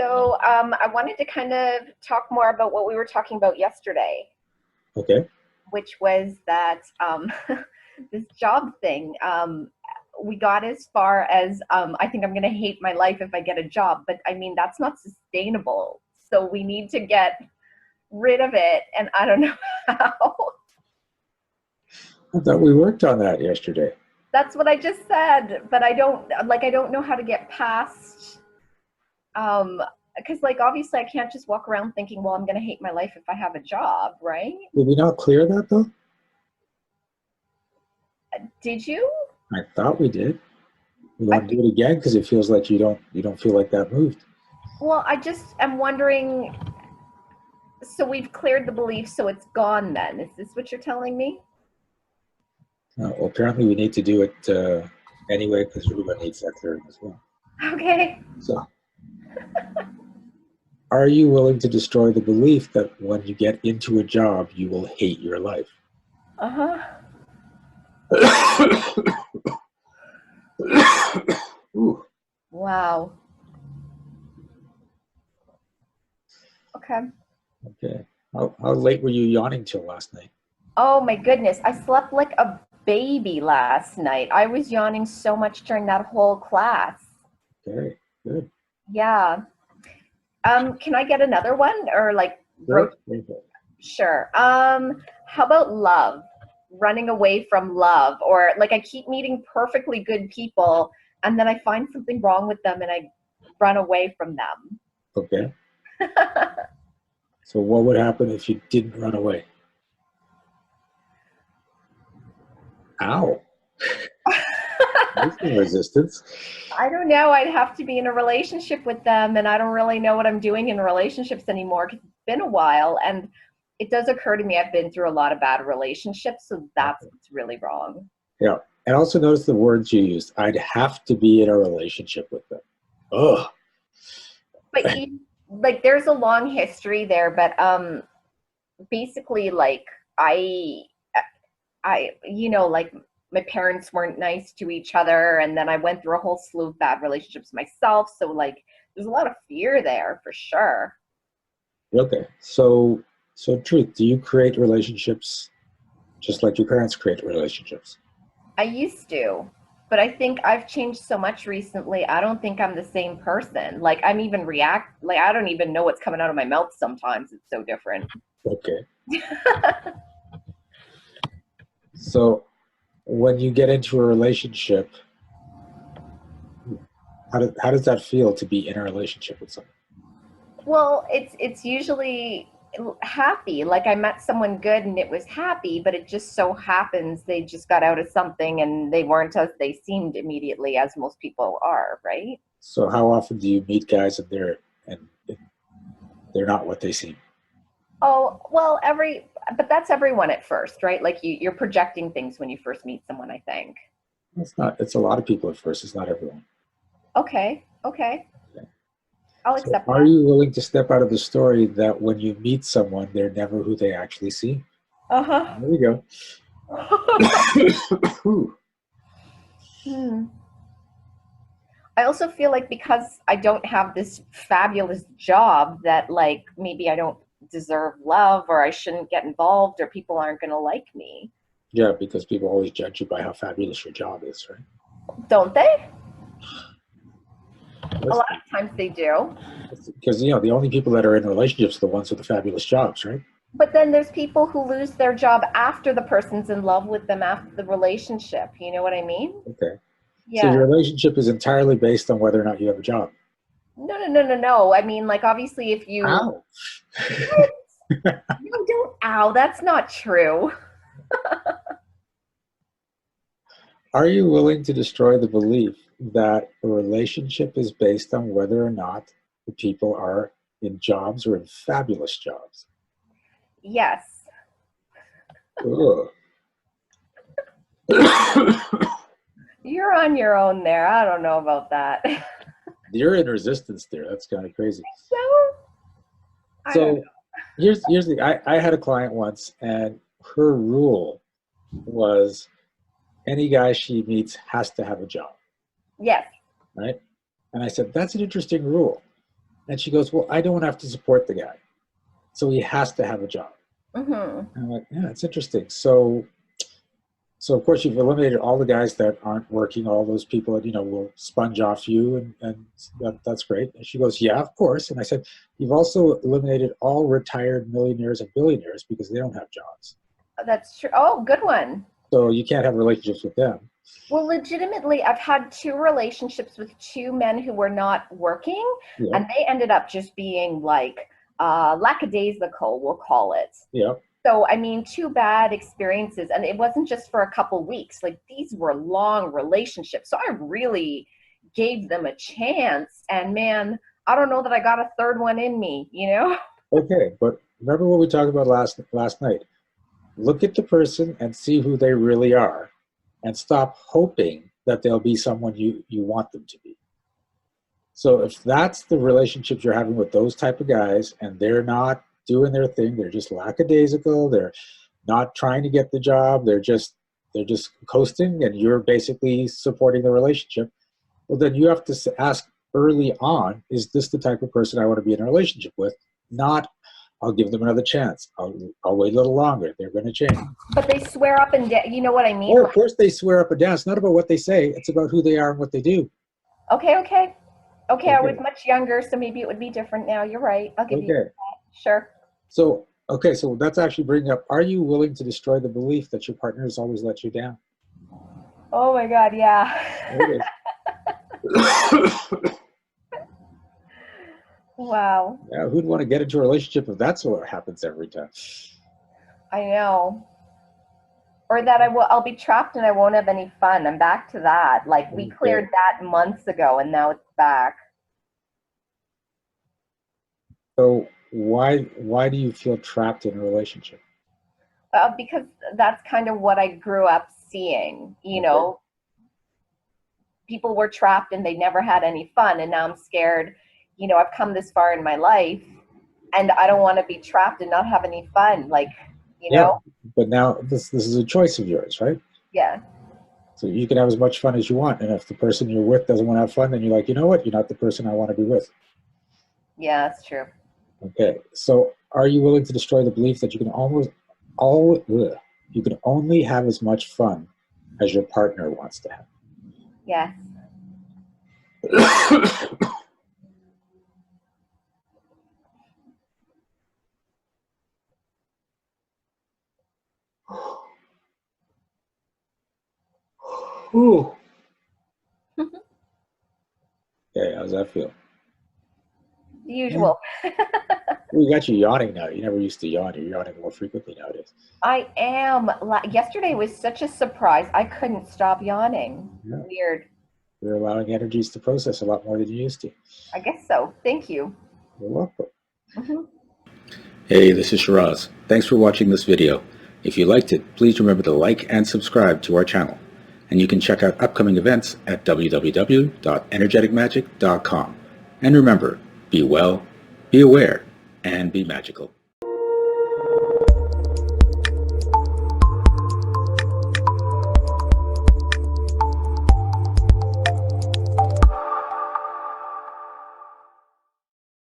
I wanted to kind of talk more about what we were talking about yesterday, Okay. which was that this job thing. We got as far as I think I'm going to hate my life if I get a job, but I mean, that's not sustainable. So we need to get rid of it, and I don't know how. I thought we worked on that yesterday. That's what I just said, but I don't know how to get past um because like obviously I can't just walk around thinking, well, I'm going to hate my life if I have a job, right? Did we not clear that though? Did you? I thought we did. We I want to do it again because it feels like you don't feel like that moved. Well, I just am wondering, so we've cleared the belief, so it's gone then. Is this what you're telling me? Well, apparently we need to do it anyway because Ruben needs that clearing as well. Okay. So, are you willing to destroy the belief that when you get into a job, you will hate your life? Uh-huh. Ooh, Wow. Okay. okay. How late were you yawning till last night? Oh my goodness. I slept like a baby last night. I was yawning so much during that whole class. Okay, good. Yeah. Can I get another one or like Sure. sure. How about love? Running away from love, or like I keep meeting perfectly good people and then I find something wrong with them and I run away from them. Okay. So what would happen if you didn't run away? Ow. There's some resistance. I don't know. I'd have to be in a relationship with them, and I don't really know what I'm doing in relationships anymore because it's been a while. And it does occur to me I've been through a lot of bad relationships, so that's Okay. what's really wrong. Yeah. And also notice the words you used. I'd have to be in a relationship with them. Ugh. But like, there's a long history there. But basically, like I, like my parents weren't nice to each other, and then I went through a whole slew of bad relationships myself. So like, there's a lot of fear there for sure. Okay. So truth, do you create relationships just like your parents create relationships? I used to, but I think I've changed so much recently. I don't think I'm the same person. Like I don't even know what's coming out of my mouth sometimes. It's so different. Okay. So when you get into a relationship, how does that feel to be in a relationship with someone? Well, it's usually happy. Like I met someone good and it was happy, but it just so happens they just got out of something and they weren't as they seemed immediately as most people are, right? So how often do you meet guys and they're not what they seem? Oh, well, but that's everyone at first, right? Like you're projecting things when you first meet someone, I think. It's not. It's a lot of people at first. It's not everyone. Okay, okay. I'll So accept are that. you willing to step out of the story that when you meet someone, they're never who they actually seem? Uh-huh. There we go. Ooh, Hmm. I also feel like because I don't have this fabulous job that like maybe I don't deserve love or I shouldn't get involved or people aren't going to like me. yeah, because people always judge you by how fabulous your job is, right? Don't they? A That's lot of times they do. because the only people that are in relationships are the ones with the fabulous jobs, right? But then there's people who lose their job after the person's in love with them after the relationship. You know what I mean? Okay. So Yeah. your relationship is entirely based on whether or not you have a job. No, no, no, no, no. I mean, like, obviously, if you. Ow. What? No, don't. Ow, that's not true. Are you willing to destroy the belief that a relationship is based on whether or not the people are in jobs or in fabulous jobs? Yes. Ugh. You're on your own there. I don't know about that. You're in resistance there. That's kind of crazy. So, I don't know. So here's the I had a client once and her rule was any guy she meets has to have a job, Yes. right? And I said, that's an interesting rule. And she goes, well, I don't have to support the guy, so he has to have a job. Mm-hmm. And I'm like, yeah, it's interesting. So of course you've eliminated all the guys that aren't working, all those people that, will sponge off you, and that's great. And she goes, yeah, of course. And I said, you've also eliminated all retired millionaires and billionaires because they don't have jobs. That's true. Oh, good one. So you can't have relationships with them. Well, legitimately, I've had two relationships with two men who were not working, Yeah, and they ended up just being like lackadaisical, we'll call it. yeah. So, I mean, two bad experiences, and it wasn't just for a couple weeks. Like, these were long relationships. So I really gave them a chance. And man, I don't know that I got a third one in me, you know? Okay, but remember what we talked about last night. Look at the person and see who they really are, and stop hoping that they'll be someone you want them to be. So if that's the relationships you're having with those type of guys, and they're not doing their thing, they're just lackadaisical, they're not trying to get the job, they're just coasting, and you're basically supporting the relationship, well, then you have to ask early on, is this the type of person I want to be in a relationship with? Not, I'll give them another chance. I'll wait a little longer. They're going to change. But they swear up and down. You know what I mean? Well, of course they swear up and down. It's not about what they say. It's about who they are and what they do. Okay. I was Okay. much younger, so maybe it would be different now. You're right. I'll give you Okay. that. Sure. So, okay. So that's actually bringing up, are you willing to destroy the belief that your partner has always let you down? Oh my God, yeah. There it is. Wow. Yeah, who'd want to get into a relationship if that's what happens every time? I know. Or that I'll be trapped and I won't have any fun. I'm back to that. Like we Okay. cleared that months ago and now it's back. So why do you feel trapped in a relationship? Because that's kind of what I grew up seeing. Okay. People were trapped and they never had any fun. And now I'm scared. I've come this far in my life and I don't want to be trapped and not have any fun. Like, Yeah, but now this is a choice of yours, right? Yeah. So you can have as much fun as you want, and if the person you're with doesn't want to have fun, then you're like, you know what? You're not the person I want to be with. Yeah, that's true. Okay. So are you willing to destroy the belief that you can you can only have as much fun as your partner wants to have? Yes. Ooh. Okay, how's that feel? The Yeah. usual. We got you yawning now. You never used to yawn. You're yawning more frequently nowadays. I am. Yesterday was such a surprise. I couldn't stop yawning. Yeah. Weird. You're allowing energies to process a lot more than you used to. I guess so. Thank you. You're welcome. Mhm. Hey, this is Shiraz. Thanks for watching this video. If you liked it, please remember to like and subscribe to our channel. And you can check out upcoming events at www.energeticmagic.com. And remember, be well, be aware, and be magical.